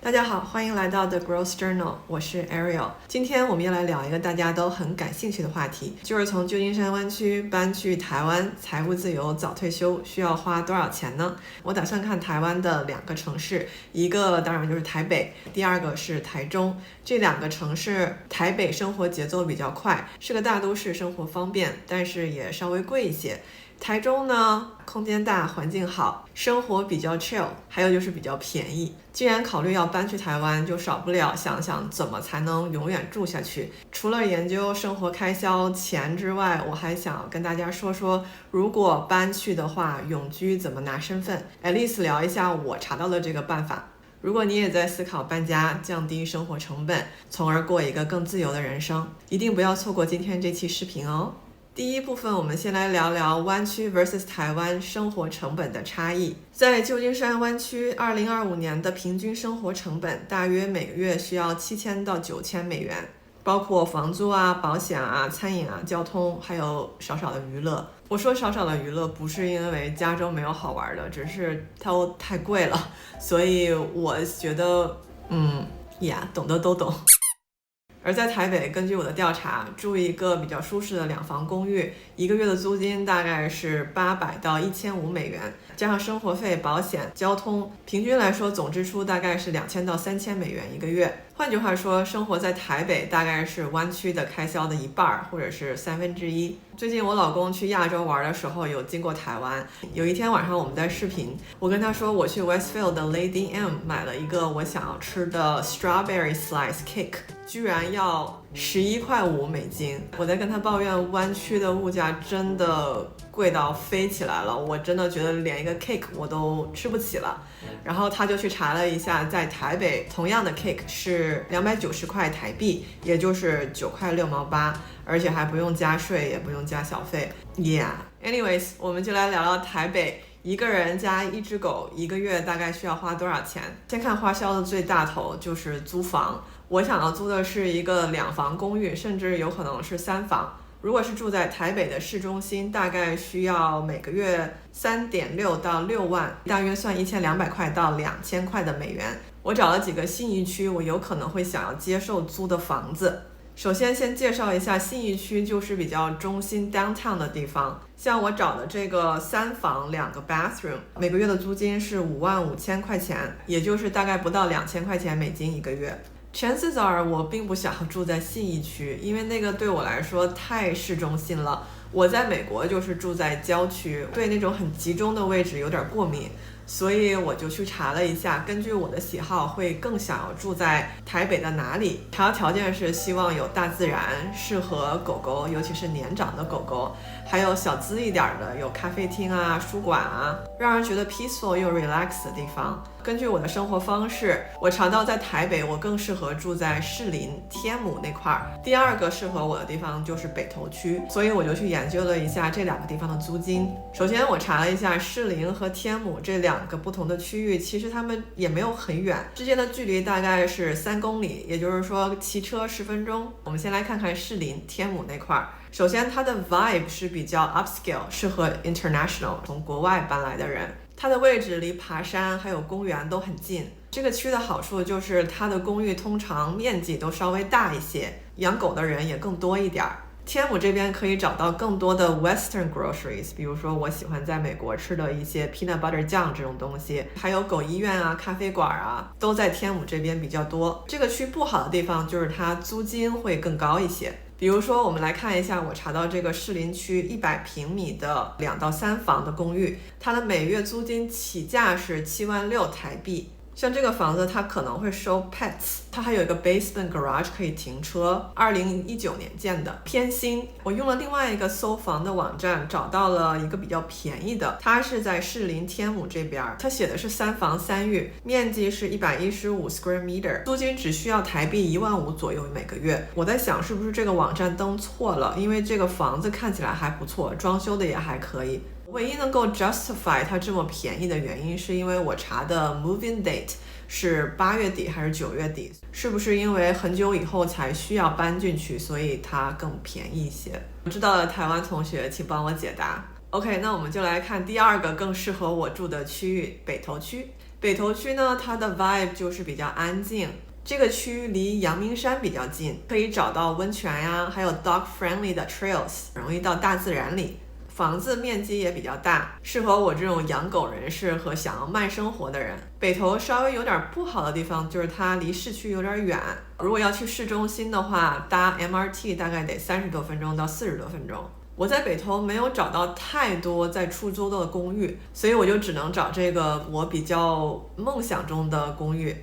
大家好，欢迎来到 The Growth Journal， 我是 Ariel。今天我们要来聊一个大家都很感兴趣的话题，就是从旧金山湾区搬去台湾，财务自由早退休需要花多少钱呢？我打算看台湾的2个城市，一个当然就是台北，第二个是台中。这2个城市，台北生活节奏比较快，是个大都市，生活方便，但是也稍微贵一些。台中呢，空间大，环境好，生活比较 chill， 还有就是比较便宜。既然考虑要搬去台湾，就少不了想想怎么才能永远住下去。除了研究生活开销钱之外，我还想跟大家说说，如果搬去的话，永居怎么拿身份。at least 聊一下我查到的这个办法。如果你也在思考搬家，降低生活成本，从而过一个更自由的人生，一定不要错过今天这期视频哦。第一部分，我们先来聊聊湾区 vs 台湾生活成本的差异。在旧金山湾区，2025年的平均生活成本大约每个月需要7000到9000美元，包括房租啊、保险啊、餐饮啊、交通，还有少少的娱乐。我说少少的娱乐，不是因为加州没有好玩的，只是它太贵了，所以我觉得，懂得都懂。而在台北，根据我的调查，住一个比较舒适的2房公寓，一个月的租金大概是800到1500美元，加上生活费、保险、交通，平均来说总支出大概是2000到3000美元一个月。换句话说，生活在台北大概是湾区的开销的1半或者是1/3。最近我老公去亚洲玩的时候有经过台湾，有一天晚上我们在视频，我跟他说我去 Westfield 的 Lady M 买了一个我想要吃的 Strawberry Slice Cake， 居然要11.5美金。我在跟他抱怨湾区的物价真的贵到飞起来了，我真的觉得连一个 cake 我都吃不起了。然后他就去查了一下，在台北同样的 cake 是290块台币，也就是9块6毛8，而且还不用加税，也不用加小费。Anyways， 我们就来聊聊台北，一个人加1只狗，一个月大概需要花多少钱？先看花销的最大头，就是租房。我想要租的是一个2房公寓，甚至有可能是3房。如果是住在台北的市中心，大概需要每个月3.6到6万，大约算1200块到2000块的美元。我找了几个信义区我有可能会想要接受租的房子。首先先介绍一下信义区，就是比较中心 downtown 的地方。像我找的这个3房2个 bathroom， 每个月的租金是55000块钱，也就是大概不到2000块钱美金一个月。Chances are 我并不想住在信义区，因为那个对我来说太市中心了。我在美国就是住在郊区，对那种很集中的位置有点过敏，所以我就去查了一下，根据我的喜好会更想要住在台北的哪里。查的条件是希望有大自然，适合狗狗，尤其是年长的狗狗，还有小资一点的，有咖啡厅啊、书馆啊，让人觉得 peaceful 又 relax 的地方。根据我的生活方式，我查到在台北我更适合住在士林、天母那块儿。第2个适合我的地方就是北投区，所以我就去研究了一下这2个地方的租金。首先我查了一下士林和天母这2个不同的区域，其实它们也没有很远，之间的距离大概是3公里，也就是说骑车10分钟。我们先来看看士林、天母那块儿。首先它的 vibe 是比较 upscale， 适合 international 从国外搬来的人。它的位置离爬山还有公园都很近。这个区的好处就是它的公寓通常面积都稍微大一些，养狗的人也更多一点。天母这边可以找到更多的 western groceries， 比如说我喜欢在美国吃的一些 peanut butter 酱这种东西，还有狗医院啊、咖啡馆啊，都在天母这边比较多。这个区不好的地方就是它租金会更高一些。比如说我们来看一下我查到这个士林区100平米的2到3房的公寓，它的每月租金起价是76000台币。像这个房子它可能会收 pets， 它还有一个 basement garage 可以停车，2019年建的，偏新。我用了另外一个搜房的网站找到了一个比较便宜的，它是在士林天母这边，它写的是3房3浴，面积是115 square meter， 租金只需要台币15000左右每个月。我在想是不是这个网站登错了，因为这个房子看起来还不错，装修的也还可以。唯一能够 justify 它这么便宜的原因是因为我查的 move-in date 是8月底还是9月底，是不是因为很久以后才需要搬进去，所以它更便宜一些？不知道的台湾同学请帮我解答。OK， 那我们就来看第2个更适合我住的区域，北投区。北投区呢，它的 vibe 就是比较安静。这个区离阳明山比较近，可以找到温泉呀，还有 dog friendly 的 trails， 容易到大自然里。房子面积也比较大，适合我这种养狗人士和想要慢生活的人。北投稍微有点不好的地方就是它离市区有点远，如果要去市中心的话，搭 MRT 大概得30多分钟到40多分钟。我在北投没有找到太多在出租的公寓，所以我就只能找这个我比较梦想中的公寓。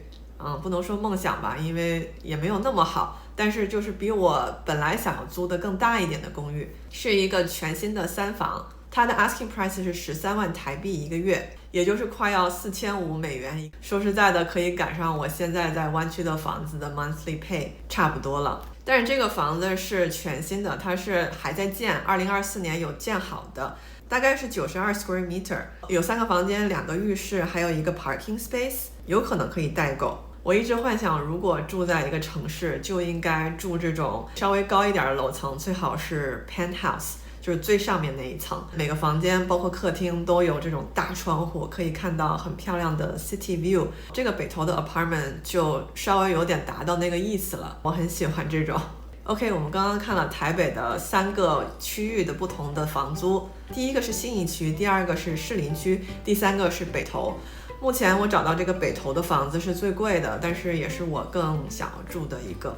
不能说梦想吧，因为也没有那么好，但是就是比我本来想要租的更大一点的公寓，是一个全新的3房，它的 asking price 是13万台币一个月，也就是快要4500美元。说实在的，可以赶上我现在在湾区的房子的 monthly pay 差不多了。但是这个房子是全新的，它是还在建，2024年有建好的，大概是92 square meter， 有3个房间，2个浴室，还有一个 parking space， 有可能可以带狗。我一直幻想，如果住在一个城市，就应该住这种稍微高一点的楼层，最好是 penthouse， 就是最上面那一层。每个房间包括客厅都有这种大窗户，可以看到很漂亮的 city view。这个北投的 apartment 就稍微有点达到那个意思了，我很喜欢这种。OK， 我们刚刚看了台北的3个区域的不同的房租，第一个是信义区，第2个是士林区，第3个是北投。目前我找到这个北投的房子是最贵的，但是也是我更想要住的一个。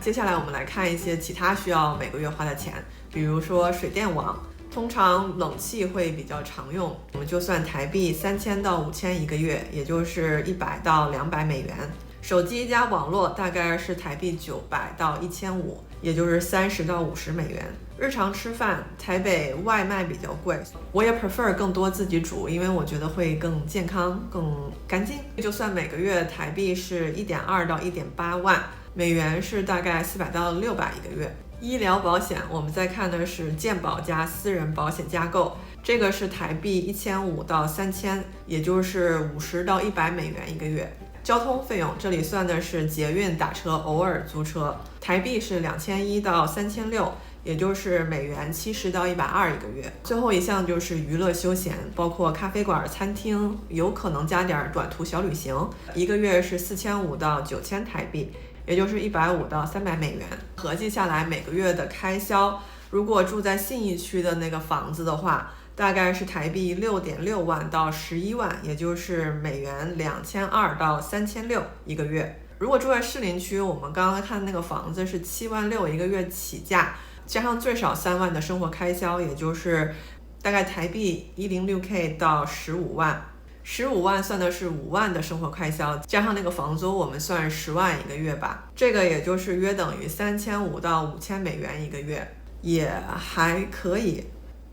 接下来我们来看一些其他需要每个月花的钱，比如说水电网，通常冷气会比较常用，我们就算台币3000到5000一个月，也就是100到200美元。手机加网络大概是台币900到1500，也就是30到50美元。日常吃饭，台北外卖比较贵，我也 prefer 更多自己煮，因为我觉得会更健康、更干净。就算每个月台币是1.2到1.8万，美元是大概400到600一个月。医疗保险，我们再看的是健保加私人保险架构，这个是台币1500到3000，也就是50到100美元一个月。交通费用，这里算的是捷运打车，偶尔租车，台币是2100到3600，也就是美元70到120一个月。最后一项就是娱乐休闲，包括咖啡馆、餐厅，有可能加点短途小旅行，一个月是4500到9000台币，也就是150到300美元。合计下来每个月的开销，如果住在信义区的那个房子的话，大概是台币6.6万到11万，也就是美元2200到3600一个月。如果住在士林区，我们刚刚看那个房子是76000一个月起价，加上最少3万的生活开销，也就是大概台币106K 到15万。15万算的是5万的生活开销，加上那个房租，我们算10万一个月吧。这个也就是约等于3500到5000美元一个月，也还可以。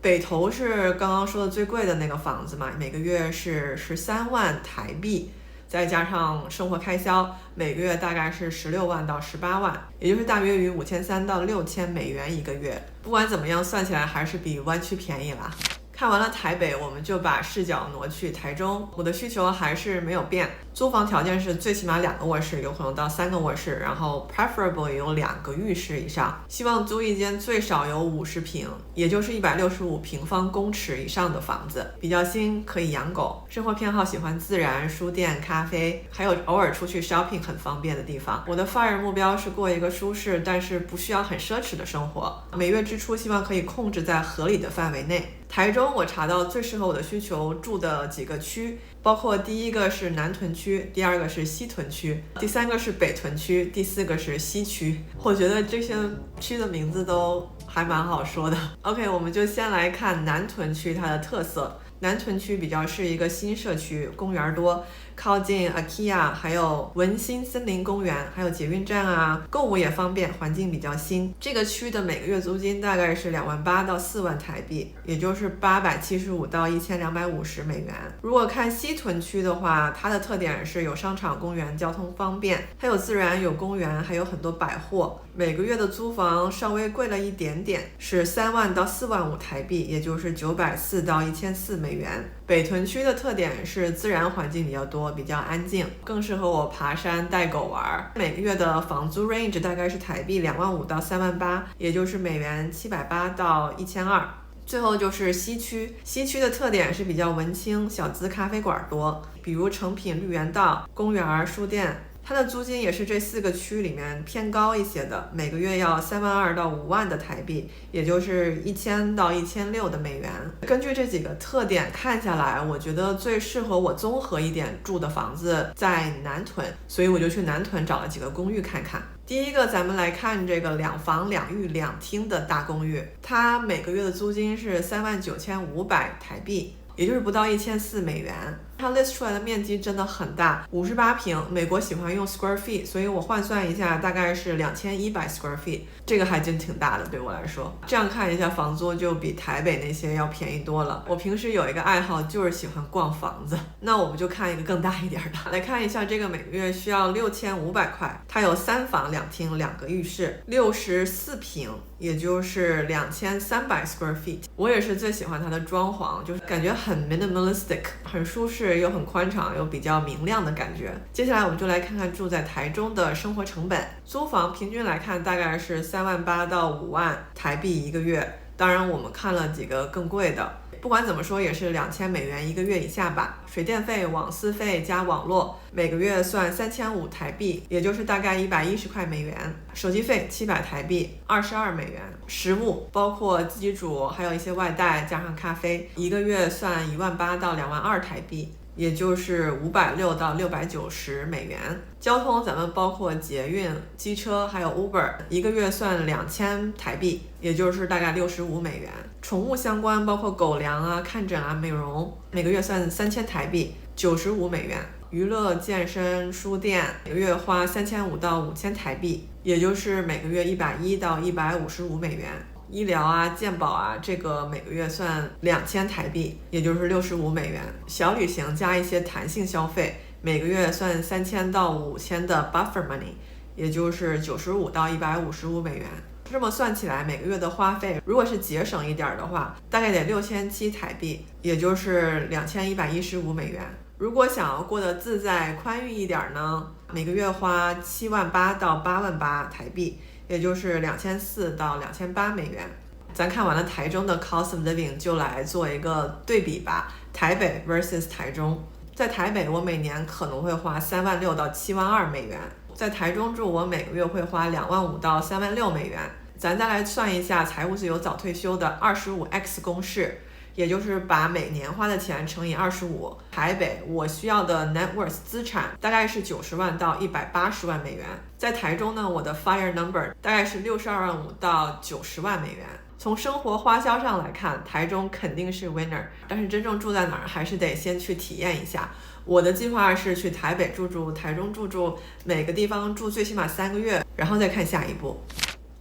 北投是刚刚说的最贵的那个房子嘛，每个月是13万台币，再加上生活开销，每个月大概是16万到18万，也就是大约于5300到6000美元一个月。不管怎么样，算起来还是比湾区便宜啦。看完了台北，我们就把视角挪去台中。我的需求还是没有变，租房条件是最起码2个卧室，有可能到3个卧室，然后 preferable 有2个浴室以上。希望租一间最少有50平，也就是165平方公尺以上的房子，比较新，可以养狗。生活偏好喜欢自然、书店、咖啡，还有偶尔出去 shopping 很方便的地方。我的FIRE目标是过一个舒适但是不需要很奢侈的生活，每月支出希望可以控制在合理的范围内。台中我查到最适合我的需求住的几个区，包括第1个是南屯区，第2个是西屯区，第3个是北屯区，第4个是西区。我觉得这些区的名字都还蛮好说的。OK， 我们就先来看南屯区它的特色。南屯区比较是一个新社区，公园多，靠近 IKEA， 还有文心森林公园，还有捷运站啊，购物也方便，环境比较新。这个区的每个月租金大概是28000到4万台币，也就是875到1250美元。如果看西屯区的话，它的特点是有商场、公园，交通方便，它有自然，有公园，还有很多百货。每个月的租房稍微贵了一点点，是3万到4万5台币，也就是940到1400美元。北屯区的特点是自然环境比较多，比较安静，更适合我爬山带狗玩。每个月的房租 range 大概是台币25000到38000，也就是美元780到1200。最后就是西区，西区的特点是比较文青，小资咖啡馆多，比如诚品、绿园道、公园、书店。它的租金也是这4个区里面偏高一些的，每个月要32000到5万的台币，也就是1000到1600的美元。根据这几个特点看下来，我觉得最适合我综合一点住的房子在南屯，所以我就去南屯找了几个公寓看看。第一个，咱们来看这个2房2浴2厅的大公寓，它每个月的租金是39500台币，也就是不到1400美元。它 list 出来的面积真的很大，58平，美国喜欢用 square feet， 所以我换算一下大概是2100 square feet， 这个还真挺大的对我来说。这样看一下房租就比台北那些要便宜多了。我平时有一个爱好就是喜欢逛房子，那我们就看一个更大一点的。来看一下这个每个月需要6500块，它有3房2厅2个浴室，64平，也就是2300 square feet。我也是最喜欢它的装潢，就是感觉很 minimalistic， 很舒适又很宽敞又比较明亮的感觉。接下来我们就来看看住在台中的生活成本。租房平均来看大概是38000到5万台币一个月，当然我们看了几个更贵的，不管怎么说也是2000美元一个月以下吧。水电费、网丝费加网络每个月算3500台币，也就是大概110块美元。手机费700台币，22美元。食物包括自己煮，还有一些外带加上咖啡，一个月算18000到22000台币，也就是560到690美元。交通咱们包括捷运、机车还有 Uber， 一个月算2000台币，也就是大概65美元。宠物相关包括狗粮啊、看诊啊、美容，每个月算3000台币，95美元。娱乐、健身、书店每个月花3500到5000台币，也就是每个月110到155美元。医疗啊、健保啊，这个每个月算2000台币，也就是65美元。小旅行加一些弹性消费，每个月算3000到5000的 buffer money， 也就是95到155美元。这么算起来，每个月的花费如果是节省一点的话，大概得6700台币，也就是2115美元。如果想要过得自在宽裕一点呢，每个月花78000到88000台币，也就是2400到2800美元。咱看完了台中的 cost of living， 就来做一个对比吧，台北 versus 台中。在台北我每年可能会花36000到72000美元，在台中住我每个月会花25000到36000美元。咱再来算一下财务自由早退休的 25x 公式，也就是把每年花的钱乘以25。台北我需要的 net worth 资产大概是90万到180万美元，在台中呢，我的 fire number 大概是62.5万到90万美元。从生活花销上来看，台中肯定是 winner， 但是真正住在哪儿还是得先去体验一下。我的计划是去台北住住，台中住住，每个地方住最起码3个月，然后再看下一步。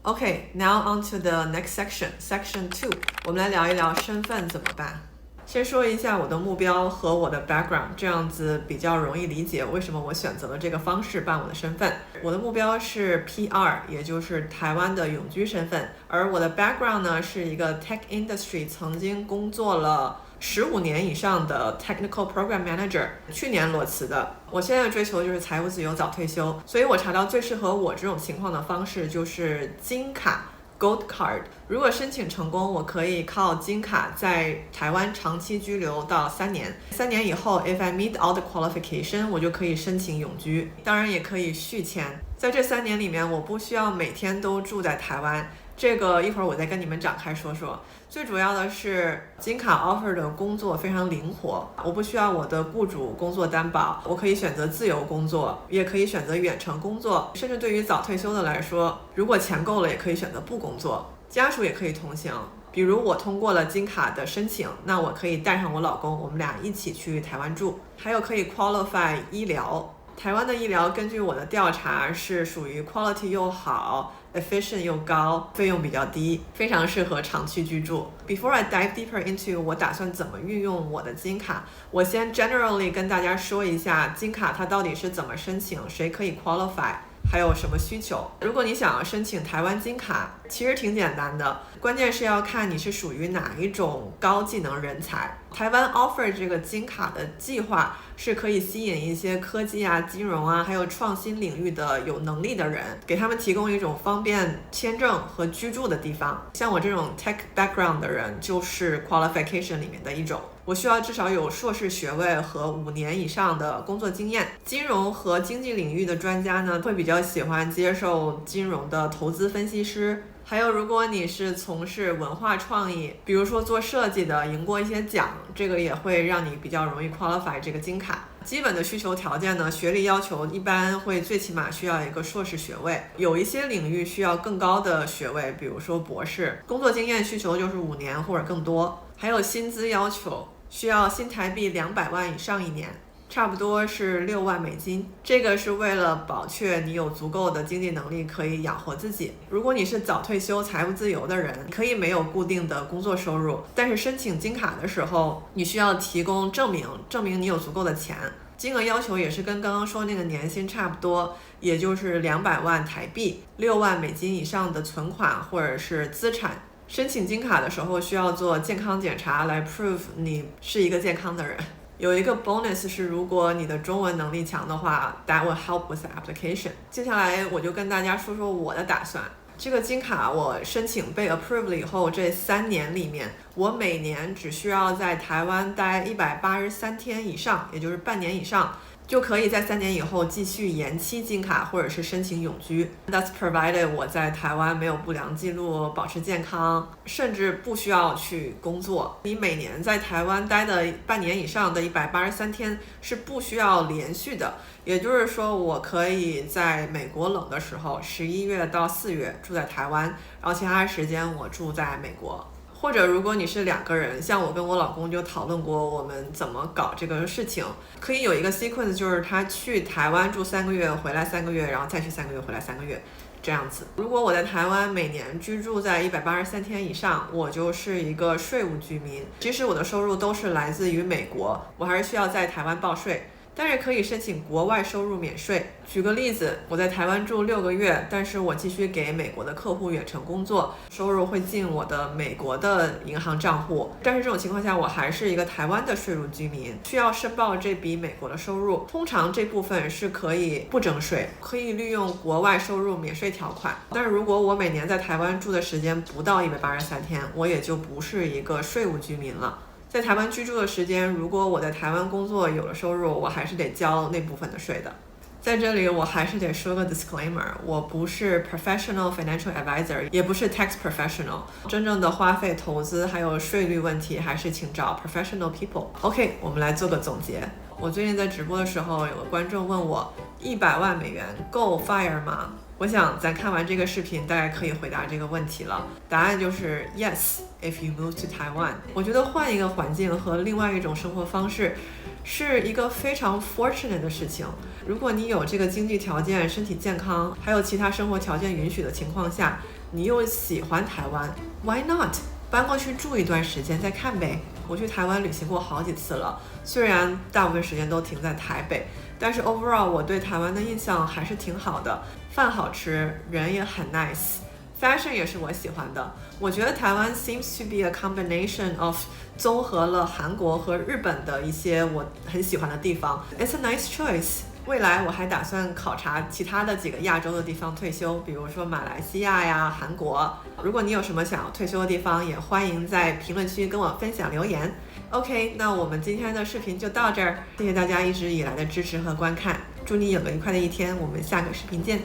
Okay, now on to the next section, section 2. 我们来聊一聊身份怎么办。先说一下我的目标和我的 background， 这样子比较容易理解为什么我选择了这个方式办我的身份。我的目标是 PR， 也就是台湾的永居身份，而我的 background 呢是一个 tech industry 曾经工作了15年以上的 Technical Program Manager， 去年裸辞的。我现在的追求就是财务自由早退休，所以我查到最适合我这种情况的方式就是金卡 Gold Card。 如果申请成功，我可以靠金卡在台湾长期居留到3年，3年以后 if I meet all the qualification， 我就可以申请永居，当然也可以续签。在这3年里面，我不需要每天都住在台湾，这个一会儿我再跟你们展开说说。最主要的是金卡 offer 的工作非常灵活，我不需要我的雇主工作担保，我可以选择自由工作，也可以选择远程工作，甚至对于早退休的来说，如果钱够了也可以选择不工作，家属也可以同行。比如我通过了金卡的申请，那我可以带上我老公，我们俩一起去台湾住。还有可以 qualify 医疗，台湾的医疗根据我的调查是属于 quality 又好efficient 又高，费用比较低，非常适合长期居住。Before I dive deeper into 我打算怎么运用我的金卡，我先 generally 跟大家说一下金卡它到底是怎么申请，谁可以 qualify。还有什么需求。如果你想要申请台湾金卡，其实挺简单的，关键是要看你是属于哪一种高技能人才。台湾 offer 这个金卡的计划是可以吸引一些科技啊、金融啊，还有创新领域的有能力的人，给他们提供一种方便签证和居住的地方。像我这种 tech background 的人，就是 qualification 里面的一种。我需要至少有硕士学位和5年以上的工作经验。金融和经济领域的专家呢，会比较喜欢接受金融的投资分析师。还有，如果你是从事文化创意，比如说做设计的，赢过一些奖，这个也会让你比较容易 qualify 这个金卡。基本的需求条件呢，学历要求一般会最起码需要一个硕士学位，有一些领域需要更高的学位，比如说博士。工作经验需求就是5年或者更多。还有薪资要求，需要新台币200万以上一年，差不多是6万美金。这个是为了保确你有足够的经济能力可以养活自己。如果你是早退休财务自由的人，可以没有固定的工作收入，但是申请金卡的时候，你需要提供证明你有足够的钱。金额要求也是跟刚刚说那个年薪差不多，也就是200万台币，6万美金以上的存款或者是资产。申请金卡的时候需要做健康检查来 prove 你是一个健康的人。有一个 bonus 是，如果你的中文能力强的话 that will help with the application。 接下来我就跟大家说说我的打算。这个金卡我申请被 approved 了以后，这3年里面，我每年只需要在台湾待183天以上，也就是半年以上，就可以在3年以后继续延期金卡或者是申请永居。 That's provided 我在台湾没有不良记录，保持健康，甚至不需要去工作。你每年在台湾待的半年以上的183天是不需要连续的，也就是说我可以在美国冷的时候11月到4月住在台湾，然后其他时间我住在美国。或者如果你是2个人，像我跟我老公就讨论过我们怎么搞这个事情，可以有一个 sequence， 就是他去台湾住3个月，回来3个月，然后再去3个月，回来3个月，这样子。如果我在台湾每年居住在183天以上，我就是一个税务居民，即使我的收入都是来自于美国，我还是需要在台湾报税，但是可以申请国外收入免税。举个例子，我在台湾住6个月，但是我继续给美国的客户远程工作，收入会进我的美国的银行账户，但是这种情况下我还是一个台湾的税务居民，需要申报这笔美国的收入。通常这部分是可以不征税，可以利用国外收入免税条款。但是如果我每年在台湾住的时间不到183天，我也就不是一个税务居民了。在台湾居住的时间，如果我在台湾工作有了收入，我还是得交那部分的税的。在这里我还是得说个 disclaimer， 我不是 professional financial advisor， 也不是 tax professional， 真正的花费投资还有税率问题还是请找 professional people。 OK， 我们来做个总结。我最近在直播的时候，有个观众问我100万美元够 fire 吗？我想咱看完这个视频大概可以回答这个问题了，答案就是 yes if you move to Taiwan。 我觉得换一个环境和另外一种生活方式是一个非常 fortunate 的事情。如果你有这个经济条件、身体健康还有其他生活条件允许的情况下，你又喜欢台湾， why not 搬过去住一段时间再看呗。我去台湾旅行过好几次了，虽然大部分时间都停在台北，但是 overall 我对台湾的印象还是挺好的，饭好吃，人也很 nice， fashion 也是我喜欢的。我觉得台湾 seems to be a combination of 综合了韩国和日本的一些我很喜欢的地方。 It's a nice choice。 未来我还打算考察其他的几个亚洲的地方退休，比如说马来西亚呀、韩国。如果你有什么想要退休的地方，也欢迎在评论区跟我分享留言。 OK， 那我们今天的视频就到这儿，谢谢大家一直以来的支持和观看，祝你有个愉快的一天，我们下个视频见，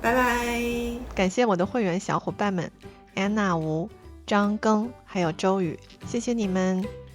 拜拜。感谢我的会员小伙伴们安娜吴、张庚还有周宇，谢谢你们。